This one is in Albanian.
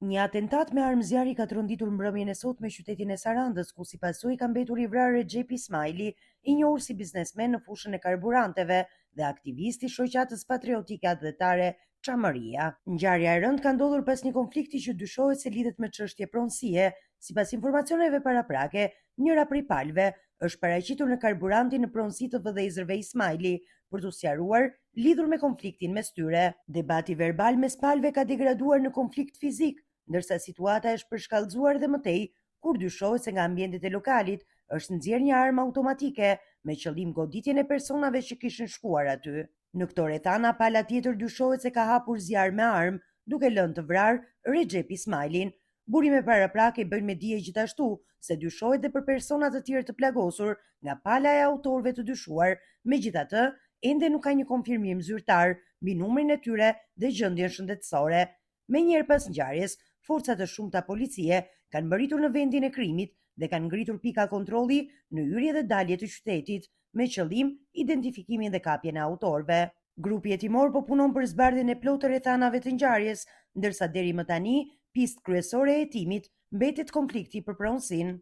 Një atentat me armë zjarri ka tronditur mbrëmjen e sotme qytetin e Sarandës, ku si pasojë ka mbetur i vrarë Xhepi Ismaili, i njohur si biznesmen në fushën e karburanteve dhe aktivisti i shoqatës patriotike atletare Çamëria. Ngjarja e rëndë ka ndodhur pas një konflikti që dyshohet se lidhet me çështje pronësie. Sipas informacioneve paraprake, njëra prej palëve është paraqitur në karburantin në pronësi të vëdhezërve Ismaili për t'u sqaruar lidhur me konfliktin mes tyre. Debati verbal mes palëve ka degraduar në konflikt fizik, ndërsa situata është përshkallëzuar dhe mëtej kur dyshohet se nga ambientet e lokalit është nxjerrë një armë automatike me qëllim goditjen e personave që kishin shkuar aty. Në këto rrethana, pala tjetër dyshohet se ka hapur zjarr me armë, duke lënë të vrarë Recep Ismailin. Burime paraprake bëjnë me dije gjithashtu se dyshohet dhe për persona të tjerë të plagosur nga pala e autorëve të dyshuar. Megjithatë, ende nuk ka një konfirmim zyrtar mbi numrin e tyre dhe gjendjen shëndetësore. Menjëherë pas ngjarjes, forcat të shumta policie kanë mbërritur në vendin e krimit dhe kanë ngritur pika kontrolli në hyrje dhe dalje të qytetit me qëllim identifikimin dhe kapjen e autorëve. Grupi hetimor po punon për zbardhjen e plotë të rrethanave të ngjarjes, ndërsa deri më tani pistë kryesore e hetimit mbetet konflikti për pronësinë.